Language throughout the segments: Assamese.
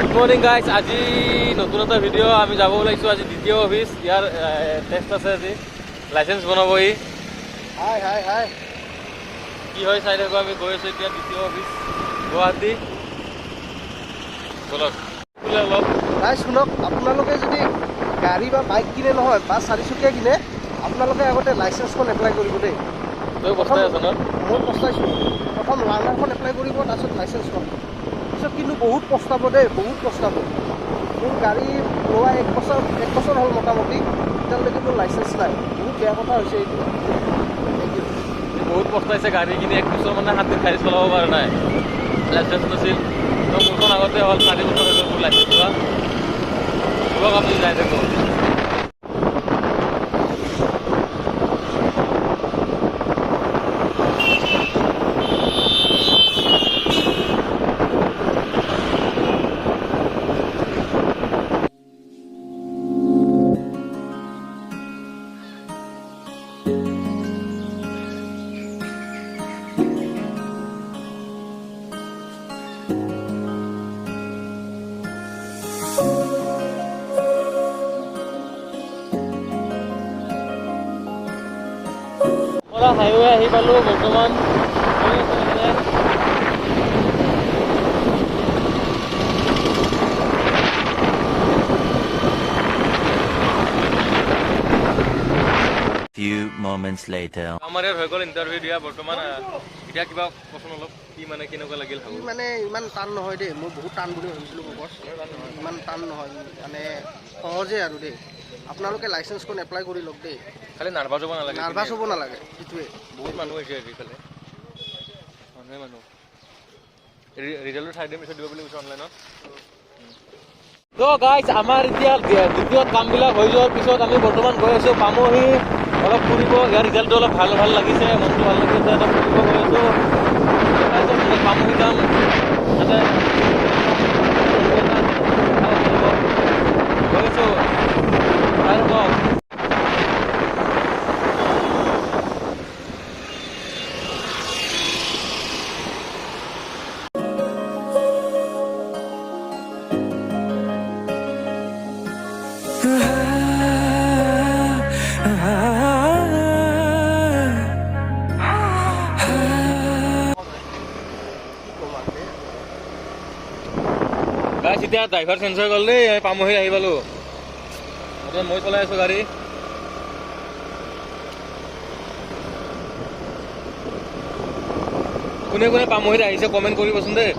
Good morning guys. আজি নতুন এটা ভিডিঅ' আমি যাব ওলাইছোঁ। আজি দ্বিতীয় অফিচ, ইয়াৰ টেষ্ট আছে। আজি লাইচেঞ্চ বনাবহি। হাই হাই হাই কি হয় চাই থাকোঁ। আমি গৈ আছোঁ এতিয়া দ্বিতীয় অফিচ গুৱাহাটী। বলক বোলে অলপ নাই শুনক, আপোনালোকে যদি গাড়ী বা বাইক কিনে নহয় বা চাৰিচকীয়া কিনে, আপোনালোকে আগতে লাইচেঞ্চখন এপ্লাই কৰিব দেই। তই পস্তাই আছ ন? মই পস্তাইছোঁ। প্ৰথম লাৰ্ণাৰখন এপ্লাই কৰিব, তাৰপিছত লাইচেঞ্চখন। পিছত কিন্তু বহুত পস্তাব দেই, বহুত পস্তাব। মোৰ গাড়ী লোৱা এক বছৰ হ'ল মোটামুটি, এতিয়ালৈকে মোৰ লাইচেঞ্চ নাই। বহুত বেয়া কথা হৈছে এইটো। বহুত পস্তাইছে গাড়ী কিনি। 1 বছৰ মানে হাতত গাড়ী চলাব পৰা নাই, লাইচেঞ্চ নাছিল। তো মোৰখন আগতে হ'ল 4 বছৰ হৈ গ'ল মোৰ লাইচেঞ্চ লোৱা। কিবা কাম যাই থাকোঁ। হাইৱে আহি পালোঁ বৰ্তমান। Few moments later. আমাৰ ইয়াত হৈ গ'ল ইণ্টাৰভিউ দিয়া বৰ্তমান। এতিয়া কিবা কচোন অলপ, কি মানে কেনেকুৱা লাগিল? কি মানে ইমান টান নহয় দেই। মই বহুত টান বুলি ভাবিছিলোঁ বছ। ইমান টান নহয়, মানে সহজে আৰু দেই। আপোনালোকে লাইচেঞ্চখন এপ্লাই কৰি লওক দেই। খালি নাৰ্ভাছ হ'ব নালাগে। নাৰ্ভাছ হ'ব নালাগে, সেইটোৱে। বহুত মানুহ হৈছে আজিকালি, মানুহ ৰিজাল্টটো চাই দিম পিছত দিব বুলি কৈছে অনলাইনত। তো গাইজ, আমাৰ এতিয়া দ্বিতীয় কামবিলাক হৈ যোৱাৰ পিছত আমি বৰ্তমান গৈ আছোঁ পামহি। অলপ ফুৰিব, ইয়াৰ ৰিজাল্টটো অলপ ভাল লাগিছে, মনটো ভাল লাগিছে। অলপ ফুৰিব গৈ আছোঁ। পামহি যাম তাতে গৈ আছোঁ। চাই থাকক। গাইজ, এতিয়া ড্ৰাইভাৰ চেঞ্জ হৈ গ'ল দেই। পামহি আহি পালোঁ। এতিয়া মই চলাই আছোঁ গাড়ী। কোনে কোনে পামহিত আহিছে কমেণ্ট কৰিবচোন দেই।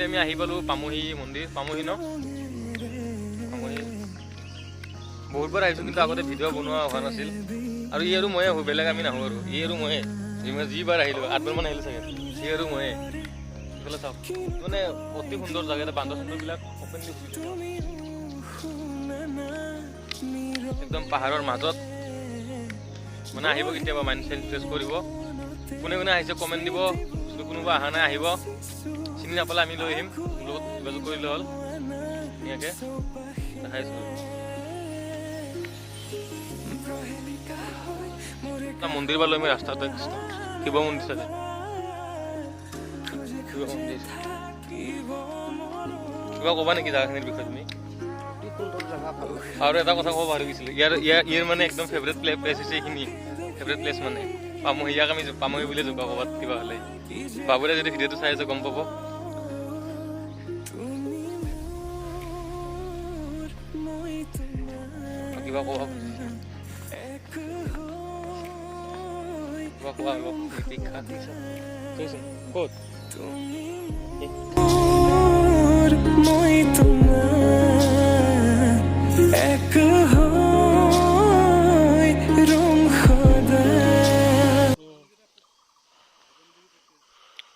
আমি আহি পালোঁ পামহি মন্দিৰ। পামহি ন? পামহি। বহুতবাৰ আহিছোঁ, কিন্তু আগতে ভিডিঅ' বনোৱা হোৱা নাছিল। আৰু ই আৰু ময়ে আহোঁ, বেলেগ আমি নাহোঁ আৰু। ই আৰু ময়ে যিবাৰ আহিলোঁ, 8বাৰমান আহিলোঁ চাগে। ই আৰু ময়ে। এইফালে চাওক, মানে অতি সুন্দৰ জেগা। এটা বান্দৰ চান্দৰবিলাক অপেনলি একদম পাহাৰৰ মাজত। মানে আহিব কেতিয়াবা, মাইণ্ড ফ্ৰেছ কৰিব। কোনে কোনে আহিছে কমেণ্ট দিব। যদি কোনোবা অহা নাই আহিব। চিনি নাপালে আমি লৈ আহিম, লগত যোগাযোগ কৰিলে হ'ল। ধুনীয়াকৈ দেখাইছোঁ। মন্দিৰ পৰা লৈ আমি ৰাস্তাতে শিৱ মন্দিৰ চাগে। শিৱ মন্দিৰ কিবা ক'বা নেকি জেগাখিনিৰ বিষয়ে তুমি? আৰু এটা কথা ক'ব পাহৰি গৈছিলোঁ। ইয়াৰ মানে একদম ফেভৰেট প্লেচ হৈছে এইখিনি। ফেভৰেট প্লেচ মানে পামহি। ইয়াক আমি পামহি বুলি জোকা ক'ৰবাত কিবা হ'লে। বাবুৰে যদি ভিডিঅ'টো চাই আছে গম পাব। কিবা ক'ব কোৱা অলপ দীক্ষা ক'ত?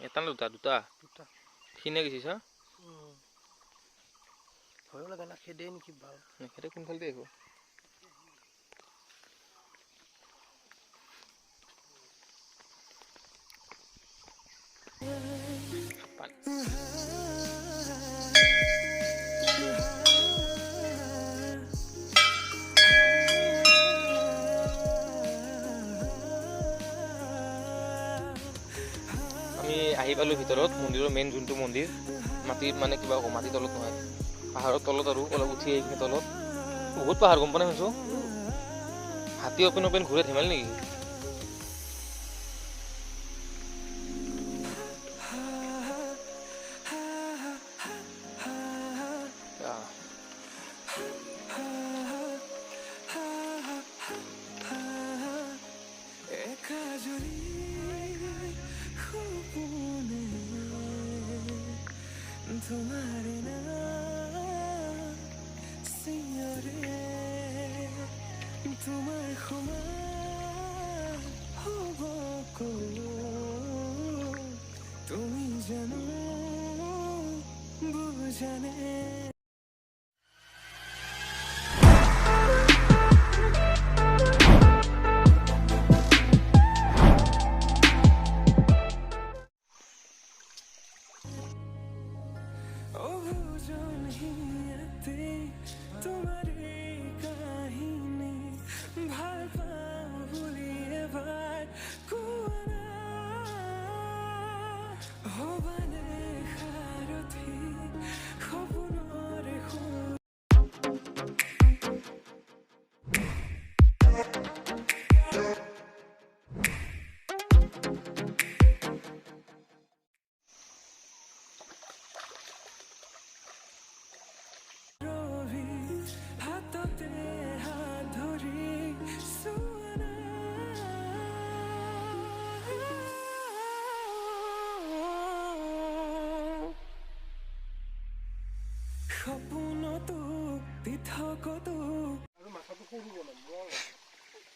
এটা দুটা দুটা খিনে গৈছিছ? ভয় লাগে না, খেদে নেকি ভাল। নেখেদে, কোনফালে আহিব? আমি আহি পালোঁ ভিতৰত মন্দিৰৰ মেইন যোনটো মন্দিৰ মাটিত মানে কিবা মাটিৰ তলত নহয় পাহাৰৰ তলত আৰু অলপ উঠি আহি কিনে তলত বহুত পাহাৰ গম পোৱা নাই শুনিছোঁ হাতী অপেন অপেন ঘূৰে ধেমালি নেকি तुम्हारे नाम सिंहरे तुम्हार खुमा হব তুমি জানো বুঝানে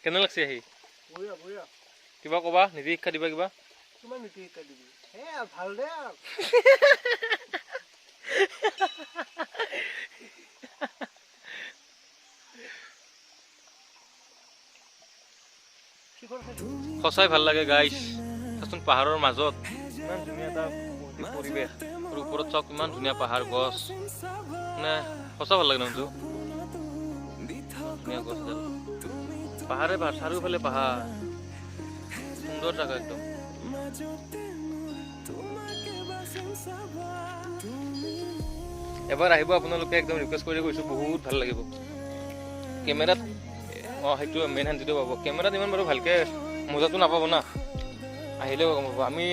কেনে লাগছে আহি কিবা ক'বা নীতি শিক্ষা দিবা কিবা কিমান নীতি শিক্ষা দিবি ভাল দে সঁচাই ভাল লাগে গাইছ চাচোন পাহাৰৰ মাজত ইমান ধুনীয়া এটা পৰিৱেশ আৰু ওপৰত চাওক ইমান ধুনীয়া পাহাৰ গছ মানে সঁচা ভাল লাগে নামটো ধুনীয়া গছ পাহাৰে চাৰিওফালে পাহাৰ সুন্দৰ জাগা একদম এবাৰ আহিব আপোনালোকে একদম ৰিকুৱেষ্ট কৰি কৈছোঁ বহুত ভাল লাগিব কেমেৰাত সেইটো মেইন হেণ্ডিটো পাব কেমেৰাত ইমান বাৰু ভালকৈ মজাটো নাপাব না আহিলেও গম পাব আমি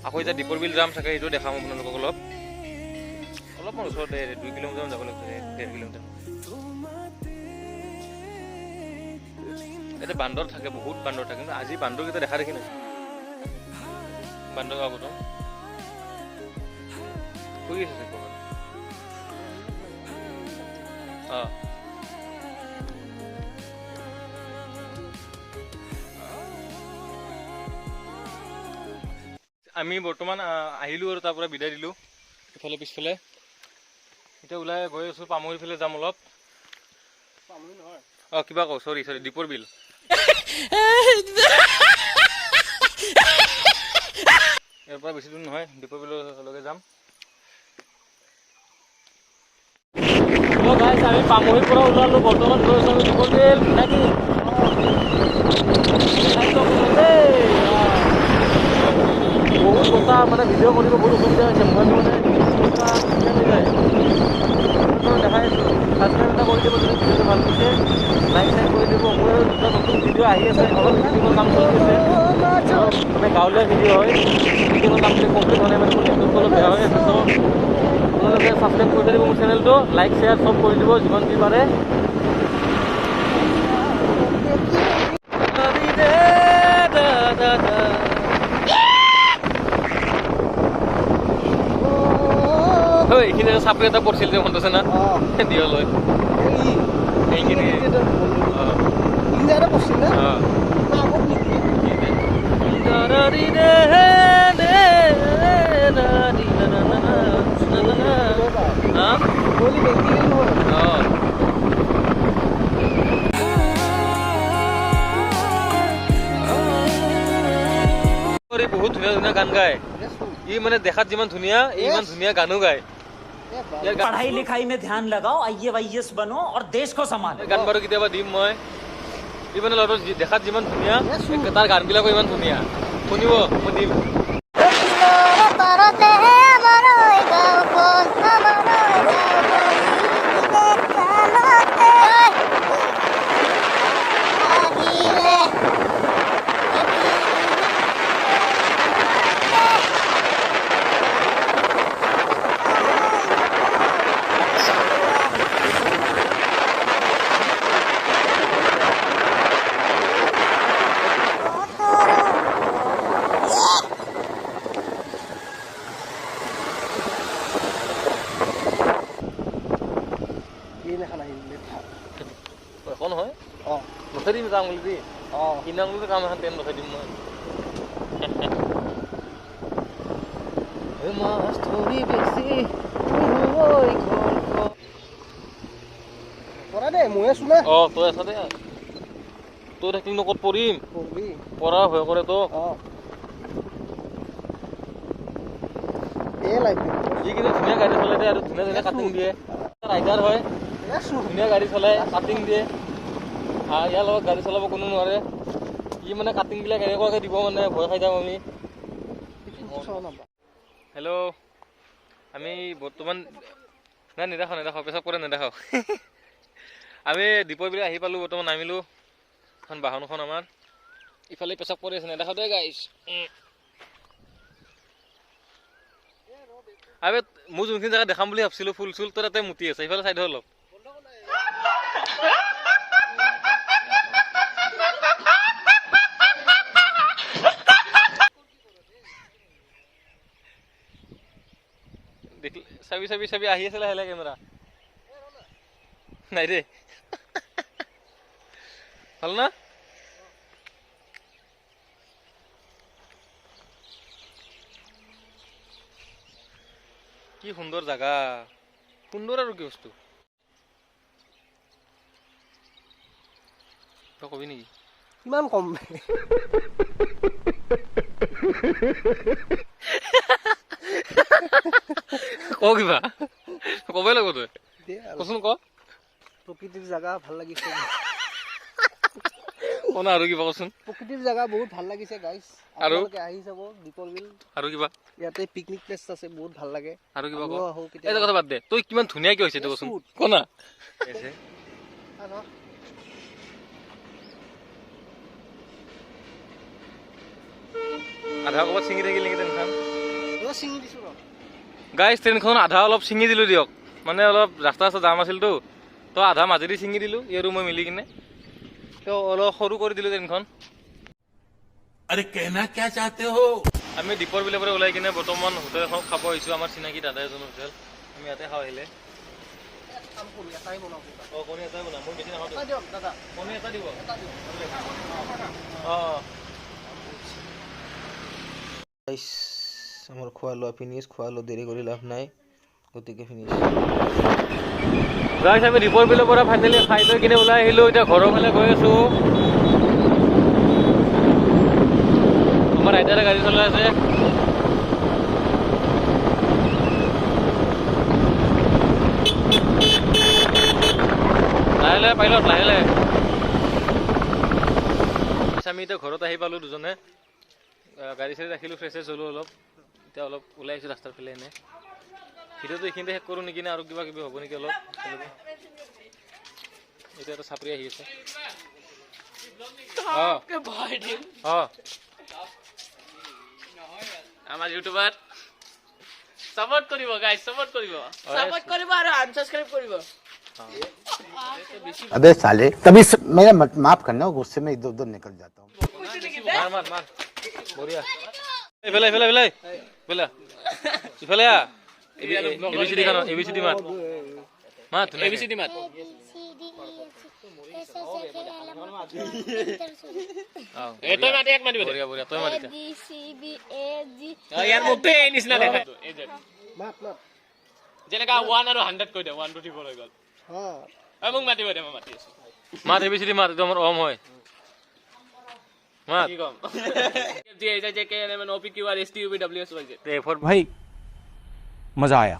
আকৌ এতিয়া দীপৰ বিল যাম চাগে সেইটো দেখাম আপোনালোকক অলপমান ওচৰতে 2 কিলোমিটাৰমান যাব লাগিব 1.5 কিলোমিটাৰ ইয়াতে বান্দৰ থাকে বহুত বান্দৰ থাকে কিন্তু আজি বান্দৰকেইটা দেখা দেখি নাই বান্দৰ পাব তো শুই আছে ক'ৰবাত আমি বৰ্তমান আহিলোঁ আৰু তাৰ পৰা বিদায় দিলোঁ ইফালে পিছফালে এতিয়া ওলাই গৈ আছোঁ পামুৰি ফালে যাম অলপ কিবা কওঁ চৰি দীপৰ বিল ইয়াৰ পৰা বেছি দূৰ নহয় দীপৰ বিললৈকে যাম আমি পামুৰিৰ পৰা ওলালোঁ বৰ্তমান গৈ আছোঁ দীপৰ বিল নাকি বহুত কথা মানে ভিডিঅ' কৰিব বহুত অসুবিধা হৈছে মোবাইলটো মানে যায় দেখাই আছোঁ ছাবস্ক্ৰাইব এটা কৰি দিব যদি ভিডিঅ'টো ভাল পাইছে লাইক কৰি দিব মোৰ দুটা নতুন ভিডিঅ' আহি আছে অলপ এডিটিঙৰ কাম চলি আছে মানে গাঁৱলীয়া ভিডিঅ' হয় এডিটিঙৰ কামখিনি কমপ্লিট হোৱা নাই মানে নেটৱৰ্কটো অলপ বেয়া হৈ আছে চ' আপোনালোকে ছাবস্ক্ৰাইব কৰি দিব মোৰ চেনেলটো লাইক শ্বেয়াৰ চব কৰি দিব যিমান যি পাৰে এইখিনি চাপৰি এটা পৰিছিল যে মনত আছে না দিয়লৈ এইখিনি বহুত ধুনীয়া ধুনীয়া গান গায় Yes, bro. ই মানে দেখাত যিমান ধুনীয়া ইমান ধুনীয়া গানো গায় Yeah, bro. ইয়াৰ গান पढ़ाई लिखाई में ध्यान लगाओ IAS बनो और देश को संभालो গান বাৰু কেতিয়াবা দিম মই ই মানে ল'ৰাটো দেখাত যিমান ধুনীয়া তাৰ গানবিলাকো ইমান ধুনীয়া শুনিব মই দিম Yun na kanahimli. এখন হয় Oh. নথৈ দিম যাম বুলি Oh. কিনা বুলি কাম এখন তেল নথৈ দিম মই মাছ ধৰি বেছি Pora deh, muya suna. অঁ তই আছা দে তই থাকিলে নো ক'ত পৰিম Puri. পৰা ভয় কৰে তো Oh. Live. ই কিন্তু ধুনীয়া গাড়ী চলাই দিয়ে আৰু ধুনীয়া ধুনীয়া কাটিং দিয়ে ৰাইডাৰ হয় Yes, bro. ধুনীয়া গাড়ী চলাই কাটিং দিয়ে ইয়াৰ লগত গাড়ী চলাব কোনো নোৱাৰে ই মানে কাটিংবিলাক এনেকুৱাকৈ দিব মানে ভয় খাই যাম আমি হেল্ল' আমি বৰ্তমান নাই নেদেখাওঁ পেচাব কৰে নেদেখাওঁ আমি দীপৰ বিল আহি পালোঁ বৰ্তমান নামিলোঁ এখন বাহনখন আমাৰ ইফালে পেচাব কৰি আছে নেদেখাওঁ দেই গাইছ আবে মোৰ যোনখিনি জেগা দেখাম বুলি ভাবিছিলোঁ ফুল চুল তোৰ তাতে মুতি আছে ইফালে চাইড অলপ চাবি আহি আছে লাহে লাহে কেমেৰা নাই দেই ভাল না কি সুন্দৰ জাগা সুন্দৰ আৰু কি বস্তু তই কবি নেকি কিমান কম ক কিবা কবই লাগিব তই কচোন ক প্ৰকৃতিৰ জাগা ভাল লাগিছে ক না আৰু কিবা কচোন প্ৰকৃতিৰ জাগা বহুত ভাল লাগিছে গাইছ আৰু? আপোনালোকে আহি যাব দীপৰ বিল আৰু কিবা ইয়াতে পিকনিক প্লেচ আছে বহুত ভাল লাগে আৰু কিবা ক আমিও আহোঁ এটা কেতিয়াবা কথা বাদ দে তই কিমান ধুনীয়া কি হৈছে এইটো কচোন ক না আধা ক'ৰবাত ছিঙি থাকিল নেকি ট্ৰেইনখন ছিঙি দিছোঁ ৰ গাইজ ট্ৰেইনখন আধা অলপ ছিঙি দিলোঁ দিয়ক মানে অলপ ৰাস্তা জাম আছিলতো তো আধা মাজেদি ছিঙি দিলোঁ ই আৰু মই মিলি কিনে তো অলপ সৰু কৰি দিলোঁ ট্ৰেইনখন अरे कहना क्या चाहते हो আমি দীপৰ বিলৰ পৰা ওলাই কিনে বৰ্তমান হোটেল এখন খাব আহিছোঁ আমাৰ চিনাকি দাদা এজনৰ হোটেল আমি ইয়াতে খাওঁ আহিলে কাম কৰি এটাই বনাব অঁ কণী এটাই বনাম মই বেছি নাখাওঁ এটা দিয়ক দাদা কণী এটা দিব এটা দিয়ক অঁ আমার খোয়া লোয়া ফিনিশ খোয়া লো দেরি করে লাভ নাই গতিকে ফিনিশ গাইজ আমি দীপৰ বিলৰ পৰা ফাইনেলি খাই লৈ কিনে ওলাই আহিলোঁ এতিয়া ঘৰৰ ফালে গৈ আছোঁ আমাৰ আইতাৰে গাড়ী চলাই আছে লাহে লাহে পাইলত লাহে লাহে আমি এতিয়া ঘৰত আহি পালোঁ দুজনে গাড়ী চাড়ী ৰাখিলোঁ ফ্ৰেছ ফ্ৰেছ হ'লোঁ অলপ এতিয়া অলপ ওলাই আহিছোঁ ৰাস্তাৰ ফালে এনে ভিডিঅ'টো এইখিনিতে শেষ কৰোঁ নেকি নে আৰু কিবা কিবি হ'ব নেকি অলপ এতিয়া এটা চাপৰি আহি আছে অঁ আমাৰ ইউটিউবাৰ সাপোর্ট করিব গাইস সাপোর্ট করিব সাপোর্ট করিব আর আনসাবস্ক্রাইব করিব अबे साले तभी मेरा माफ करना गुस्से में इधर उधर निकल जाता हूँ মার মার মার বড়িয়া এফালে এফালে এফালে বলা ইফালে আ এবিসিডি খানো এবিসিডি মার মা তুমি এবিসিডি মার এটাই মাটি এক মাটি বড়িয়া বড়িয়া তুই মাটি B C B A G ইয়ার মুখে এই নিছনা দেখা তো এই যে মাত মাত যেনেকা 1 আৰু 100 কই দে 1 2 3 4 হৈ গল হ্যাঁ মোক মাতিব দে মই মাতি আছো মাত এবিসিডি মাত একদম অম হয় মাত F4 भाई मजा आया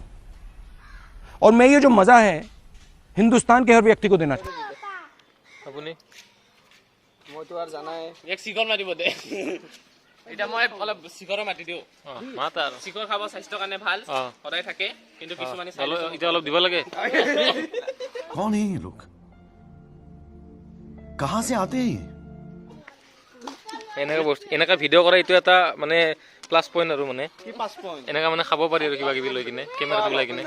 और मैं ये जो मजा है हिंदुस्तान के हर व्यक्ति को देना चाहता हूं। আপুনি মইতো আৰু জানাই এক শিখৰ মাতিব দে এতিয়া মই অলপ শিখৰ মাতি দিওঁ মাত আৰু শিখৰ খাব স্বাস্থ্যৰ কাৰণে ভাল সদায় থাকে কিন্তু কিছুমানে এতিয়া অলপ দিব লাগে कौन है ये लोग कहां से आते हैं এনেকা বস্তু এনেকা ভিডিঅ' কৰা এইটো এটা মানে প্লাছ পইণ্ট আৰু মানে কি 5 পইণ্ট এনেকা মানে খাব পাৰি আৰু কিবা কিবি লৈ কিনে কেমেৰাটো ওলাই কিনে